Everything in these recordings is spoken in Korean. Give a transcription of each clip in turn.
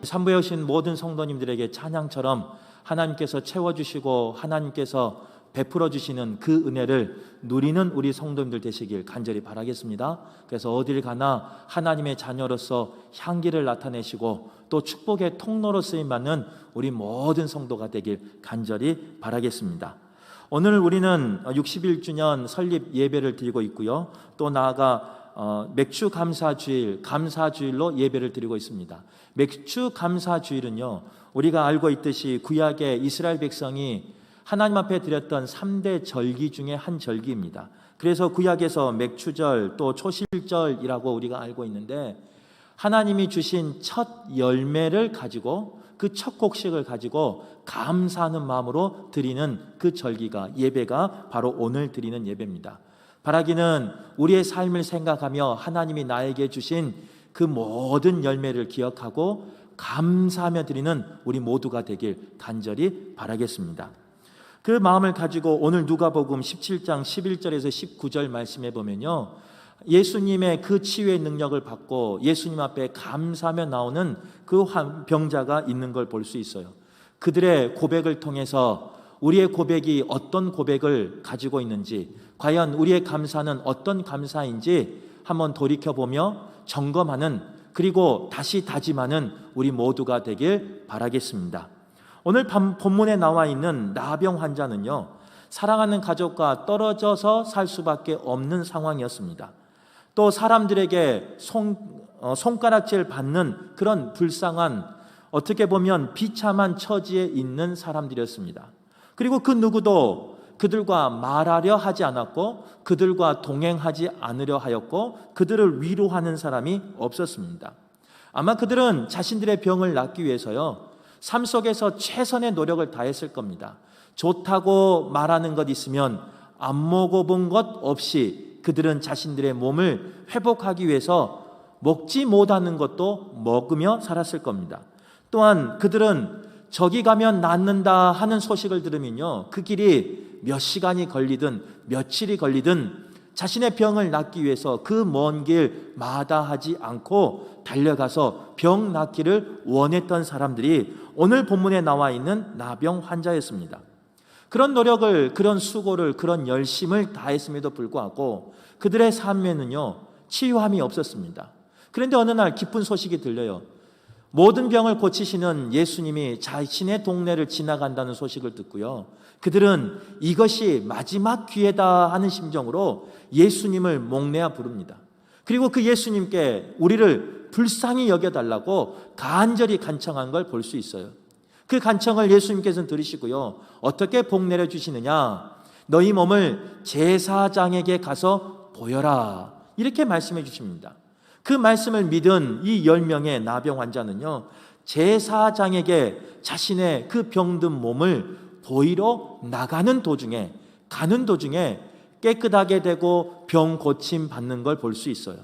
산부에 오신 모든 성도님들에게 찬양처럼 하나님께서 채워주시고 하나님께서 베풀어 주시는 그 은혜를 누리는 우리 성도님들 되시길 간절히 바라겠습니다. 그래서 어딜 가나 하나님의 자녀로서 향기를 나타내시고 또 축복의 통로로 쓰임받는 우리 모든 성도가 되길 간절히 바라겠습니다. 오늘 우리는 60일주년 설립 예배를 드리고 있고요. 또 나아가 맥주 감사주일, 감사주일로 예배를 드리고 있습니다. 맥주 감사주일은요, 우리가 알고 있듯이 구약의 이스라엘 백성이 하나님 앞에 드렸던 3대 절기 중에 한 절기입니다. 그래서 구약에서 맥추절 또 초실절이라고 우리가 알고 있는데, 하나님이 주신 첫 열매를 가지고 그 첫 곡식을 가지고 감사하는 마음으로 드리는 그 절기가, 예배가 바로 오늘 드리는 예배입니다. 바라기는 우리의 삶을 생각하며 하나님이 나에게 주신 그 모든 열매를 기억하고 감사하며 드리는 우리 모두가 되길 간절히 바라겠습니다. 그 마음을 가지고 오늘 누가복음 17장 11절에서 19절 말씀해 보면요, 예수님의 그 치유의 능력을 받고 예수님 앞에 감사하며 나오는 그 병자가 있는 걸 볼 수 있어요. 그들의 고백을 통해서 우리의 고백이 어떤 고백을 가지고 있는지, 과연 우리의 감사는 어떤 감사인지 한번 돌이켜보며 점검하는, 그리고 다시 다짐하는 우리 모두가 되길 바라겠습니다. 오늘 본문에 나와 있는 나병 환자는요, 사랑하는 가족과 떨어져서 살 수밖에 없는 상황이었습니다. 또 사람들에게 손가락질 받는 그런 불쌍한, 어떻게 보면 비참한 처지에 있는 사람들이었습니다. 그리고 그 누구도 그들과 말하려 하지 않았고 그들과 동행하지 않으려 하였고 그들을 위로하는 사람이 없었습니다. 아마 그들은 자신들의 병을 낫기 위해서요, 삶 속에서 최선의 노력을 다했을 겁니다. 좋다고 말하는 것 있으면 안 먹어본 것 없이 그들은 자신들의 몸을 회복하기 위해서 먹지 못하는 것도 먹으며 살았을 겁니다. 또한 그들은 저기 가면 낫는다 하는 소식을 들으면요, 그 길이 몇 시간이 걸리든 며칠이 걸리든 자신의 병을 낫기 위해서 그 먼 길 마다하지 않고 달려가서 병 낫기를 원했던 사람들이 오늘 본문에 나와 있는 나병 환자였습니다. 그런 노력을, 그런 수고를, 그런 열심을 다했음에도 불구하고 그들의 삶에는요, 치유함이 없었습니다. 그런데 어느 날 기쁜 소식이 들려요. 모든 병을 고치시는 예수님이 자신의 동네를 지나간다는 소식을 듣고요, 그들은 이것이 마지막 기회다 하는 심정으로 예수님을 목내어 부릅니다. 그리고 그 예수님께 우리를 불쌍히 여겨달라고 간절히 간청한 걸 볼 수 있어요. 그 간청을 예수님께서는 들으시고요, 어떻게 복내려 주시느냐, 너희 몸을 제사장에게 가서 보여라, 이렇게 말씀해 주십니다. 그 말씀을 믿은 이 10명의 나병 환자는요, 제사장에게 자신의 그 병든 몸을 보이러 가는 도중에 깨끗하게 되고 병 고침 받는 걸 볼 수 있어요.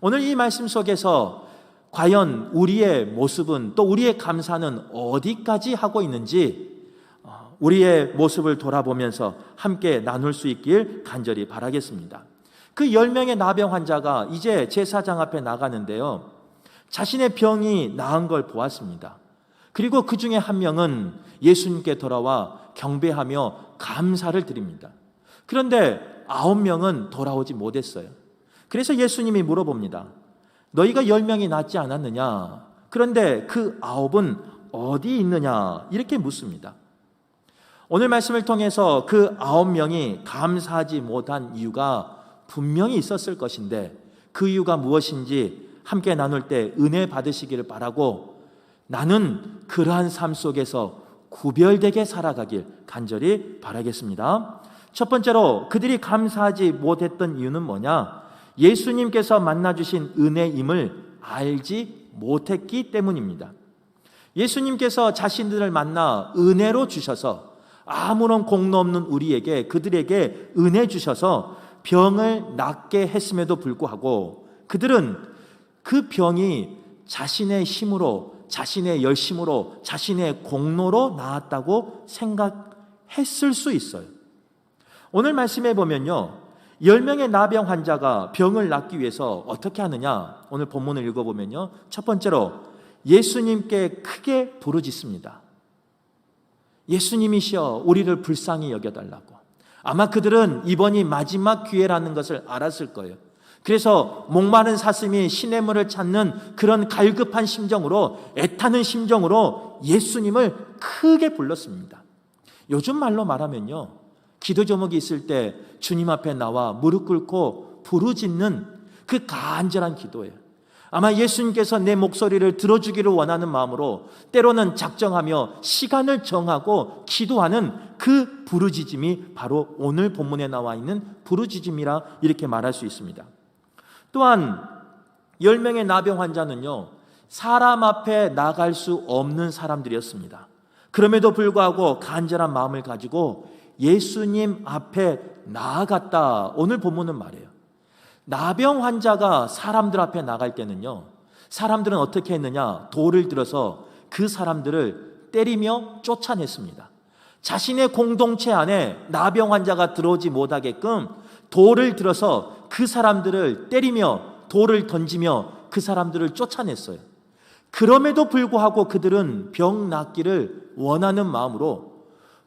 오늘 이 말씀 속에서 과연 우리의 모습은, 또 우리의 감사는 어디까지 하고 있는지 우리의 모습을 돌아보면서 함께 나눌 수 있길 간절히 바라겠습니다. 그 10명의 나병 환자가 이제 제사장 앞에 나가는데요, 자신의 병이 나은 걸 보았습니다. 그리고 그 중에 한 명은 예수님께 돌아와 경배하며 감사를 드립니다. 그런데 9명은 돌아오지 못했어요. 그래서 예수님이 물어봅니다. 너희가 10명이 낫지 않았느냐? 그런데 그 9은 어디 있느냐? 이렇게 묻습니다. 오늘 말씀을 통해서 그 9명이 감사하지 못한 이유가 분명히 있었을 것인데, 그 이유가 무엇인지 함께 나눌 때 은혜 받으시기를 바라고, 나는 그러한 삶 속에서 구별되게 살아가길 간절히 바라겠습니다. 첫 번째로 그들이 감사하지 못했던 이유는 뭐냐? 예수님께서 만나주신 은혜임을 알지 못했기 때문입니다. 예수님께서 자신들을 만나 은혜로 주셔서, 아무런 공로 없는 우리에게, 그들에게 은혜 주셔서 병을 낫게 했음에도 불구하고 그들은 그 병이 자신의 힘으로, 자신의 열심으로, 자신의 공로로 나았다고 생각했을 수 있어요. 오늘 말씀해 보면요, 10명의 나병 환자가 병을 낫기 위해서 어떻게 하느냐? 오늘 본문을 읽어보면요, 첫 번째로 예수님께 크게 부르짖습니다. 예수님이시여 우리를 불쌍히 여겨달라고. 아마 그들은 이번이 마지막 기회라는 것을 알았을 거예요. 그래서 목마른 사슴이 시냇물을 찾는 그런 갈급한 심정으로, 애타는 심정으로 예수님을 크게 불렀습니다. 요즘 말로 말하면요, 기도 제목이 있을 때 주님 앞에 나와 무릎 꿇고 부르짖는 그 간절한 기도예요. 아마 예수님께서 내 목소리를 들어주기를 원하는 마음으로 때로는 작정하며 시간을 정하고 기도하는 그 부르짖음이 바로 오늘 본문에 나와 있는 부르짖음이라 이렇게 말할 수 있습니다. 또한 10명의 나병 환자는요, 사람 앞에 나갈 수 없는 사람들이었습니다. 그럼에도 불구하고 간절한 마음을 가지고 예수님 앞에 나아갔다. 오늘 본문은 말해요. 나병 환자가 사람들 앞에 나갈 때는요, 사람들은 어떻게 했느냐? 돌을 들어서 그 사람들을 때리며 쫓아냈습니다. 자신의 공동체 안에 나병 환자가 들어오지 못하게끔 돌을 들어서 그 사람들을 때리며 돌을 던지며 그 사람들을 쫓아냈어요. 그럼에도 불구하고 그들은 병 낫기를 원하는 마음으로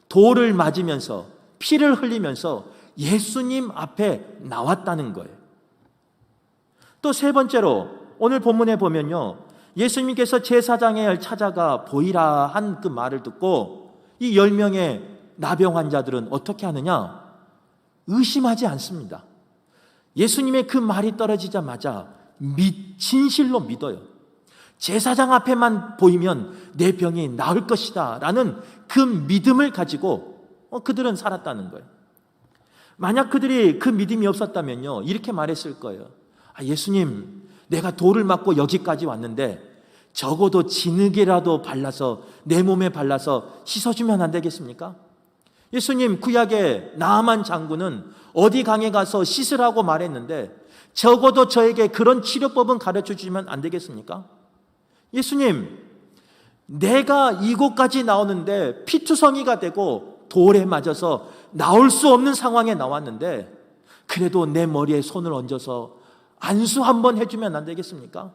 돌을 맞으면서 피를 흘리면서 예수님 앞에 나왔다는 거예요. 또 세 번째로 오늘 본문에 보면요, 예수님께서 제사장을 찾아가 보이라 한 그 말을 듣고 이 10명의 나병 환자들은 어떻게 하느냐? 의심하지 않습니다. 예수님의 그 말이 떨어지자마자 진실로 믿어요. 제사장 앞에만 보이면 내 병이 나을 것이다 라는 그 믿음을 가지고 그들은 살았다는 거예요. 만약 그들이 그 믿음이 없었다면요, 이렇게 말했을 거예요. 예수님, 내가 돌을 맞고 여기까지 왔는데 적어도 진흙이라도 발라서 내 몸에 발라서 씻어주면 안 되겠습니까? 예수님, 구약의 나아만 장군은 어디 강에 가서 씻으라고 말했는데 적어도 저에게 그런 치료법은 가르쳐 주시면 안 되겠습니까? 예수님, 내가 이곳까지 나오는데 피투성이가 되고 돌에 맞아서 나올 수 없는 상황에 나왔는데 그래도 내 머리에 손을 얹어서 안수 한번 해주면 안 되겠습니까?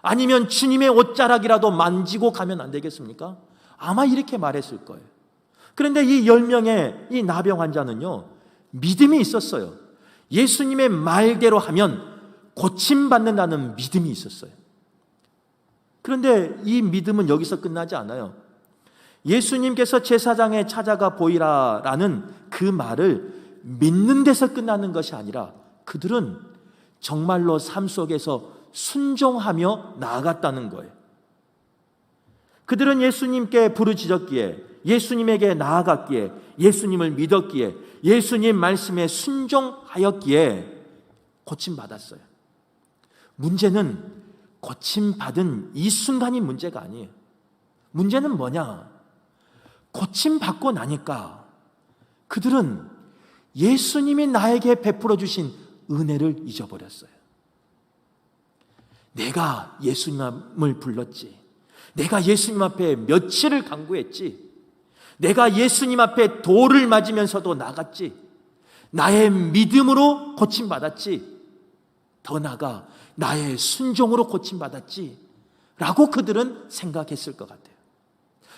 아니면 주님의 옷자락이라도 만지고 가면 안 되겠습니까? 아마 이렇게 말했을 거예요. 그런데 이 10명의 이 나병 환자는요, 믿음이 있었어요. 예수님의 말대로 하면 고침받는다는 믿음이 있었어요. 그런데 이 믿음은 여기서 끝나지 않아요. 예수님께서 제사장에 찾아가 보이라라는 그 말을 믿는 데서 끝나는 것이 아니라 그들은 정말로 삶 속에서 순종하며 나아갔다는 거예요. 그들은 예수님께 부르짖었기에, 예수님에게 나아갔기에, 예수님을 믿었기에, 예수님 말씀에 순종하였기에 고침받았어요. 문제는 고침받은 이 순간이 문제가 아니에요. 문제는 뭐냐? 고침받고 나니까 그들은 예수님이 나에게 베풀어 주신 은혜를 잊어버렸어요. 내가 예수님을 불렀지, 내가 예수님 앞에 며칠을 간구했지, 내가 예수님 앞에 돌을 맞으면서도 나갔지, 나의 믿음으로 고침받았지, 더 나아가 나의 순종으로 고침받았지 라고 그들은 생각했을 것 같아요.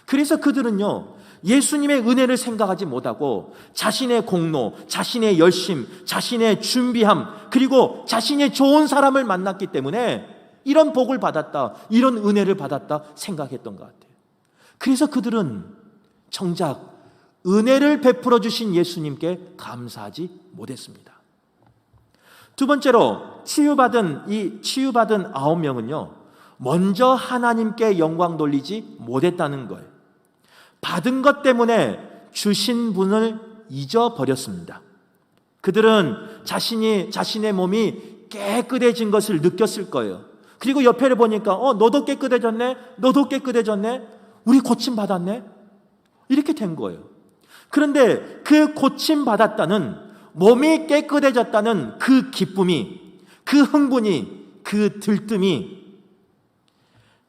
그래서 그들은요, 예수님의 은혜를 생각하지 못하고 자신의 공로, 자신의 열심, 자신의 준비함, 그리고 자신의 좋은 사람을 만났기 때문에 이런 복을 받았다, 이런 은혜를 받았다 생각했던 것 같아요. 그래서 그들은 정작 은혜를 베풀어 주신 예수님께 감사하지 못했습니다. 두 번째로 치유받은 9명은요, 먼저 하나님께 영광 돌리지 못했다는 거예요. 받은 것 때문에 주신 분을 잊어버렸습니다. 그들은 자신의 몸이 깨끗해진 것을 느꼈을 거예요. 그리고 옆에를 보니까 너도 깨끗해졌네, 너도 깨끗해졌네, 우리 고침받았네, 이렇게 된 거예요. 그런데 그 고침받았다는, 몸이 깨끗해졌다는 그 기쁨이, 그 흥분이, 그 들뜸이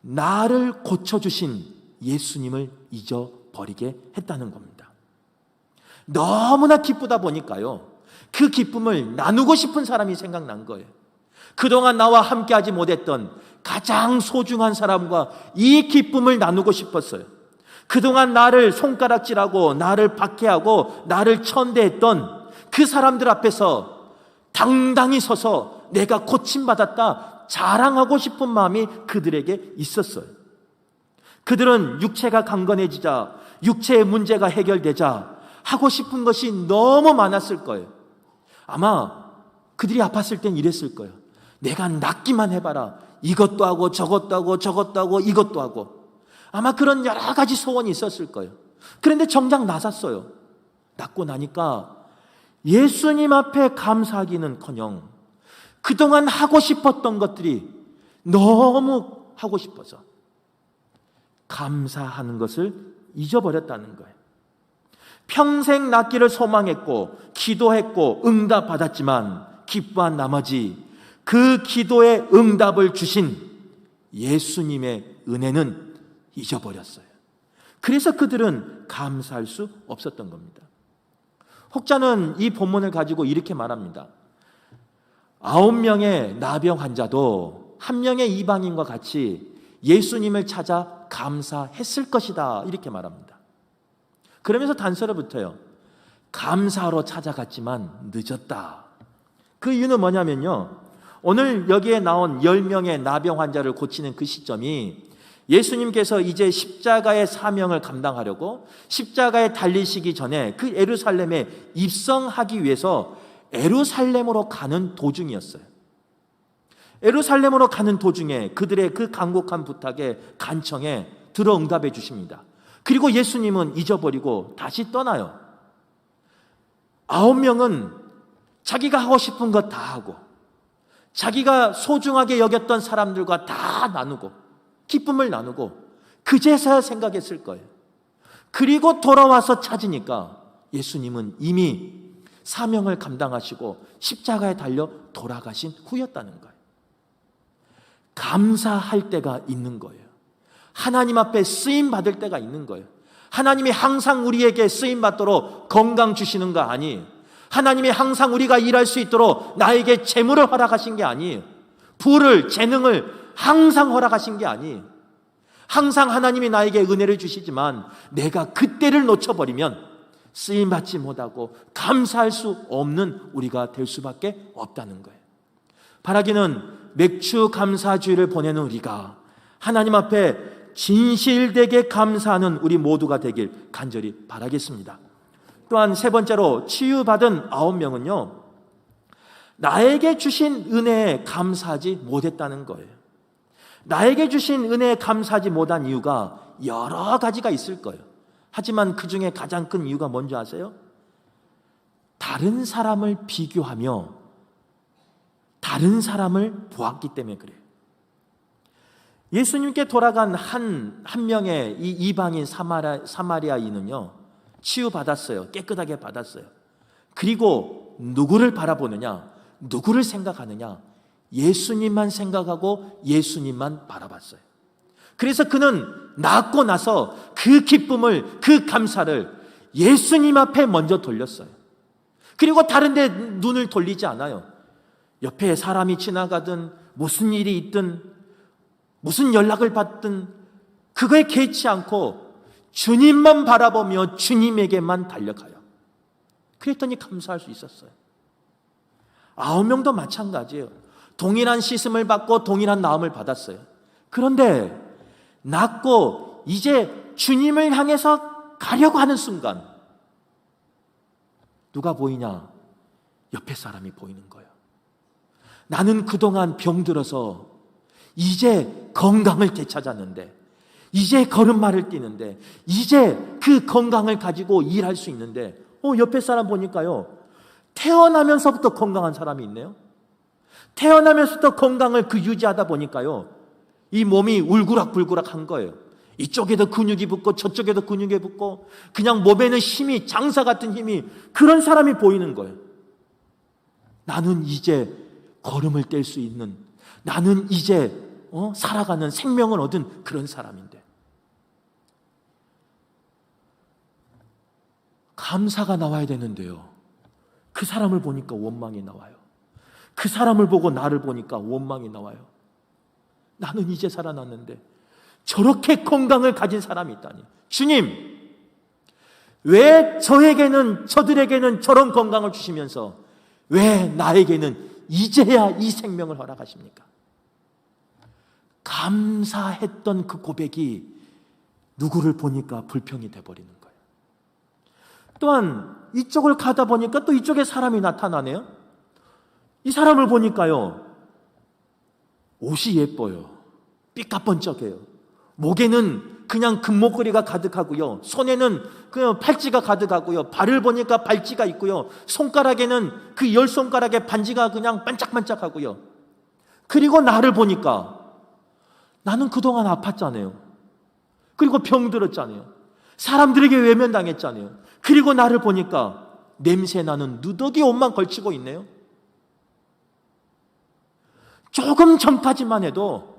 나를 고쳐주신 예수님을 잊어버리게 했다는 겁니다. 너무나 기쁘다 보니까요, 그 기쁨을 나누고 싶은 사람이 생각난 거예요. 그동안 나와 함께하지 못했던 가장 소중한 사람과 이 기쁨을 나누고 싶었어요. 그동안 나를 손가락질하고 나를 박해하고 나를 천대했던 그 사람들 앞에서 당당히 서서 내가 고침받았다 자랑하고 싶은 마음이 그들에게 있었어요. 그들은 육체가 강건해지자, 육체의 문제가 해결되자 하고 싶은 것이 너무 많았을 거예요. 아마 그들이 아팠을 땐 이랬을 거예요. 내가 낫기만 해봐라. 이것도 하고 저것도 하고 저것도 하고 이것도 하고. 아마 그런 여러 가지 소원이 있었을 거예요. 그런데 정작 나섰어요. 낫고 나니까 예수님 앞에 감사하기는커녕 그동안 하고 싶었던 것들이 너무 하고 싶어서 감사하는 것을 잊어버렸다는 거예요. 평생 낫기를 소망했고 기도했고 응답받았지만 기뻐한 나머지 그 기도에 응답을 주신 예수님의 은혜는 잊어버렸어요. 그래서 그들은 감사할 수 없었던 겁니다. 혹자는 이 본문을 가지고 이렇게 말합니다. 9명의 나병 환자도 1명의 이방인과 같이 예수님을 찾아 감사했을 것이다, 이렇게 말합니다. 그러면서 단서를 붙여요. 감사로 찾아갔지만 늦었다. 그 이유는 뭐냐면요, 오늘 여기에 나온 10명의 나병 환자를 고치는 그 시점이 예수님께서 이제 십자가의 사명을 감당하려고 십자가에 달리시기 전에 그 예루살렘에 입성하기 위해서 예루살렘으로 가는 도중이었어요. 예루살렘으로 가는 도중에 그들의 그 간곡한 부탁에 간청에 들어 응답해 주십니다. 그리고 예수님은 잊어버리고 다시 떠나요. 9명은 자기가 하고 싶은 것 다 하고 자기가 소중하게 여겼던 사람들과 다 나누고 기쁨을 나누고 그제서야 생각했을 거예요. 그리고 돌아와서 찾으니까 예수님은 이미 사명을 감당하시고 십자가에 달려 돌아가신 후였다는 거예요. 감사할 때가 있는 거예요. 하나님 앞에 쓰임 받을 때가 있는 거예요. 하나님이 항상 우리에게 쓰임 받도록 건강 주시는 거 아니에요. 하나님이 항상 우리가 일할 수 있도록 나에게 재물을 허락하신 게 아니에요. 부를, 재능을 항상 허락하신 게 아니에요. 항상 하나님이 나에게 은혜를 주시지만 내가 그때를 놓쳐버리면 쓰임받지 못하고 감사할 수 없는 우리가 될 수밖에 없다는 거예요. 바라기는 맥주 감사주의를 보내는 우리가 하나님 앞에 진실되게 감사하는 우리 모두가 되길 간절히 바라겠습니다. 또한 세 번째로 치유받은 9명은요, 나에게 주신 은혜에 감사하지 못했다는 거예요. 나에게 주신 은혜에 감사하지 못한 이유가 여러 가지가 있을 거예요. 하지만 그 중에 가장 큰 이유가 뭔지 아세요? 다른 사람을 비교하며 다른 사람을 보았기 때문에 그래요. 예수님께 돌아간 한 명의 이 이방인 사마리아인은요, 치유받았어요. 깨끗하게 받았어요. 그리고 누구를 바라보느냐? 누구를 생각하느냐? 예수님만 생각하고 예수님만 바라봤어요. 그래서 그는 낫고 나서 그 기쁨을, 그 감사를 예수님 앞에 먼저 돌렸어요. 그리고 다른 데 눈을 돌리지 않아요. 옆에 사람이 지나가든 무슨 일이 있든 무슨 연락을 받든 그거에 개의치 않고 주님만 바라보며 주님에게만 달려가요. 그랬더니 감사할 수 있었어요. 9명도 마찬가지예요. 동일한 씻음을 받고 동일한 나음을 받았어요. 그런데 낫고 이제 주님을 향해서 가려고 하는 순간 누가 보이냐? 옆에 사람이 보이는 거예요. 나는 그동안 병들어서 이제 건강을 되찾았는데, 이제 걸음마를 뛰는데, 이제 그 건강을 가지고 일할 수 있는데, 옆에 사람 보니까요, 태어나면서부터 건강한 사람이 있네요. 태어나면서부터 건강을 유지하다 보니까요, 이 몸이 울그락불그락 한 거예요. 이쪽에도 근육이 붙고 저쪽에도 근육이 붙고 그냥 몸에는 힘이, 장사 같은 힘이, 그런 사람이 보이는 거예요. 나는 이제 걸음을 뗄 수 있는, 나는 이제 살아가는 생명을 얻은 그런 사람인데, 감사가 나와야 되는데요, 그 사람을 보니까 원망이 나와요. 그 사람을 보고 나를 보니까 원망이 나와요. 나는 이제 살아났는데 저렇게 건강을 가진 사람이 있다니. 주님, 왜 저들에게는 저런 건강을 주시면서 왜 나에게는 이제야 이 생명을 허락하십니까? 감사했던 그 고백이 누구를 보니까 불평이 돼버리는 거예요. 또한 이쪽을 가다 보니까 또 이쪽에 사람이 나타나네요. 이 사람을 보니까요, 옷이 예뻐요. 삐까번쩍해요. 목에는 그냥 금목걸이가 가득하고요, 손에는 그냥 팔찌가 가득하고요, 발을 보니까 발찌가 있고요, 손가락에는 그 10손가락에 반지가 그냥 반짝반짝하고요. 그리고 나를 보니까 나는 그동안 아팠잖아요. 그리고 병들었잖아요. 사람들에게 외면당했잖아요. 그리고 나를 보니까 냄새나는 누더기 옷만 걸치고 있네요. 조금 전까지만 해도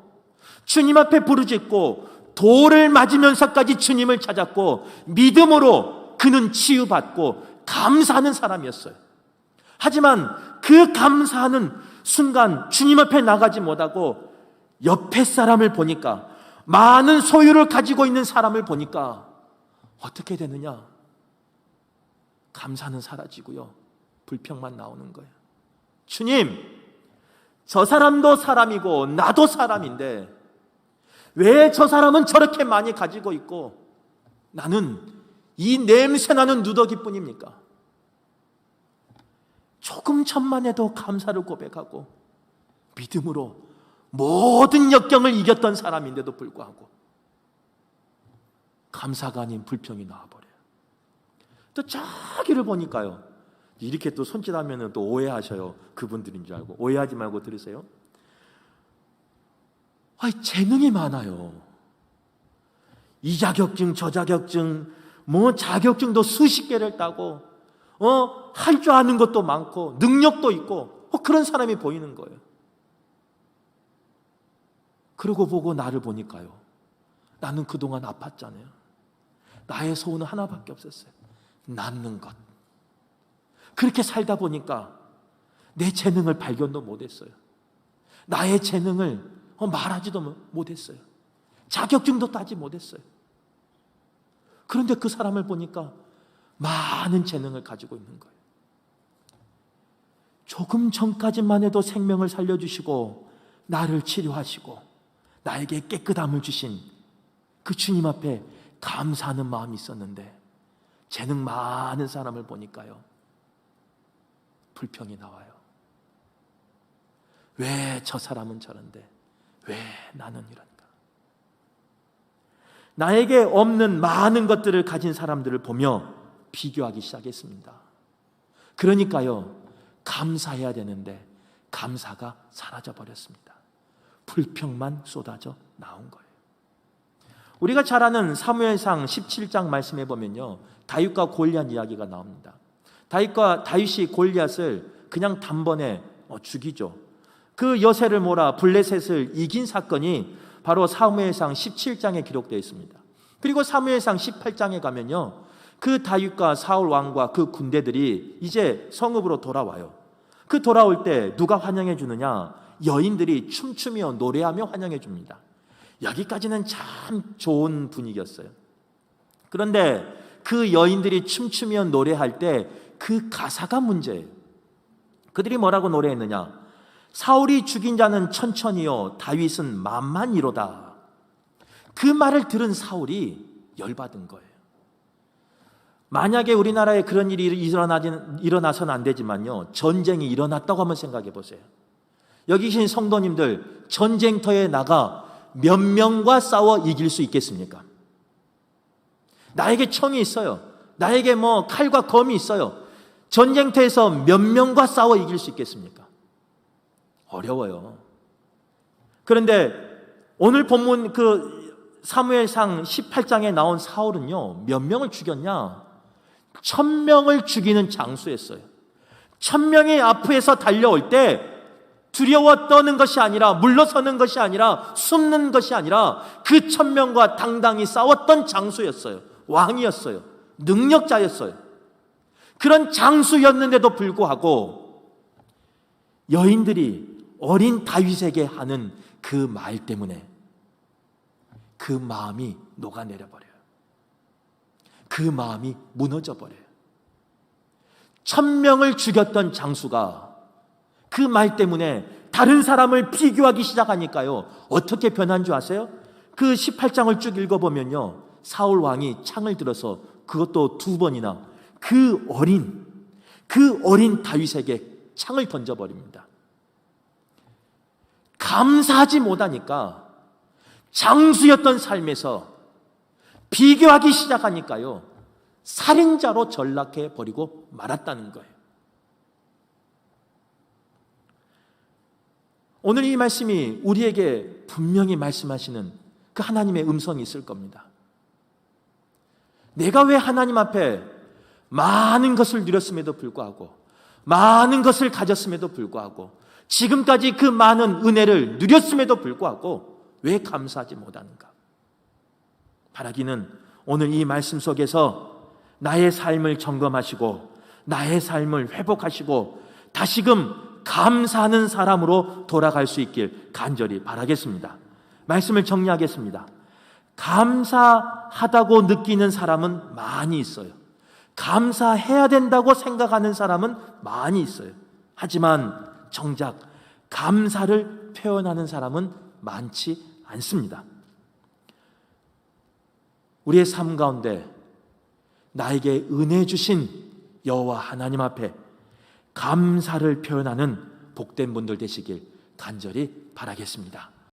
주님 앞에 부르짖고 돌을 맞으면서까지 주님을 찾았고 믿음으로 그는 치유받고 감사하는 사람이었어요. 하지만 그 감사하는 순간 주님 앞에 나가지 못하고 옆에 사람을 보니까, 많은 소유를 가지고 있는 사람을 보니까 어떻게 되느냐? 감사는 사라지고요, 불평만 나오는 거예요. 주님, 저 사람도 사람이고 나도 사람인데 왜 저 사람은 저렇게 많이 가지고 있고 나는 이 냄새나는 누더기뿐입니까? 조금 전만 해도 감사를 고백하고 믿음으로 모든 역경을 이겼던 사람인데도 불구하고 감사가 아닌 불평이 나와버려요. 또 저기를 보니까요, 이렇게 또 손짓하면 또 오해하셔요. 그분들인 줄 알고. 오해하지 말고 들으세요. 재능이 많아요. 이 자격증 저 자격증 뭐 자격증도 수십 개를 따고 할 줄 아는 것도 많고 능력도 있고 그런 사람이 보이는 거예요. 그러고 보고 나를 보니까요, 나는 그동안 아팠잖아요. 나의 소원은 하나밖에 없었어요. 낫는 것. 그렇게 살다 보니까 내 재능을 발견도 못했어요. 나의 재능을 말하지도 못했어요. 자격증도 따지 못했어요. 그런데 그 사람을 보니까 많은 재능을 가지고 있는 거예요. 조금 전까지만 해도 생명을 살려주시고 나를 치료하시고 나에게 깨끗함을 주신 그 주님 앞에 감사하는 마음이 있었는데, 재능 많은 사람을 보니까요, 불평이 나와요. 왜 저 사람은 저런데 왜 나는 이런가? 나에게 없는 많은 것들을 가진 사람들을 보며 비교하기 시작했습니다. 그러니까요, 감사해야 되는데 감사가 사라져 버렸습니다. 불평만 쏟아져 나온 거예요. 우리가 잘 아는 사무엘상 17장 말씀해 보면요, 다윗과 골리앗 이야기가 나옵니다. 다윗이 골리앗을 그냥 단번에 죽이죠. 그 여세를 몰아 블레셋을 이긴 사건이 바로 사무엘상 17장에 기록되어 있습니다. 그리고 사무엘상 18장에 가면요, 그 다윗과 사울 왕과 그 군대들이 이제 성읍으로 돌아와요. 그 돌아올 때 누가 환영해 주느냐? 여인들이 춤추며 노래하며 환영해 줍니다. 여기까지는 참 좋은 분위기였어요. 그런데 그 여인들이 춤추며 노래할 때 그 가사가 문제예요. 그들이 뭐라고 노래했느냐? 사울이 죽인 자는 천천히요, 다윗은 만만이로다. 그 말을 들은 사울이 열받은 거예요. 만약에 우리나라에 그런 일이 일어나서는 안 되지만요, 전쟁이 일어났다고 한번 생각해 보세요. 여기 계신 성도님들, 전쟁터에 나가 몇 명과 싸워 이길 수 있겠습니까? 나에게 총이 있어요. 나에게 칼과 검이 있어요. 전쟁터에서 몇 명과 싸워 이길 수 있겠습니까? 어려워요. 그런데 오늘 본문 그 사무엘상 18장에 나온 사울은요, 몇 명을 죽였냐? 1000명을 죽이는 장수였어요. 1000명이 앞에서 달려올 때 두려워 떠는 것이 아니라, 물러서는 것이 아니라, 숨는 것이 아니라 그 1000명과 당당히 싸웠던 장수였어요. 왕이었어요. 능력자였어요. 그런 장수였는데도 불구하고 여인들이 어린 다윗에게 하는 그 말 때문에 그 마음이 녹아내려버려요. 그 마음이 무너져버려요. 1000명을 죽였던 장수가 그 말 때문에 다른 사람을 비교하기 시작하니까요, 어떻게 변한 줄 아세요? 그 18장을 쭉 읽어보면요, 사울 왕이 창을 들어서 그것도 2번이나 그 어린 다윗에게 창을 던져버립니다. 감사하지 못하니까 장수였던 삶에서 비교하기 시작하니까요, 살인자로 전락해 버리고 말았다는 거예요. 오늘 이 말씀이 우리에게 분명히 말씀하시는 그 하나님의 음성이 있을 겁니다. 내가 왜 하나님 앞에 많은 것을 누렸음에도 불구하고, 많은 것을 가졌음에도 불구하고, 지금까지 그 많은 은혜를 누렸음에도 불구하고 왜 감사하지 못하는가? 바라기는 오늘 이 말씀 속에서 나의 삶을 점검하시고 나의 삶을 회복하시고 다시금 감사하는 사람으로 돌아갈 수 있길 간절히 바라겠습니다. 말씀을 정리하겠습니다. 감사하다고 느끼는 사람은 많이 있어요. 감사해야 된다고 생각하는 사람은 많이 있어요. 하지만 정작 감사를 표현하는 사람은 많지 않습니다. 우리의 삶 가운데 나에게 은혜 주신 여호와 하나님 앞에 감사를 표현하는 복된 분들 되시길 간절히 바라겠습니다.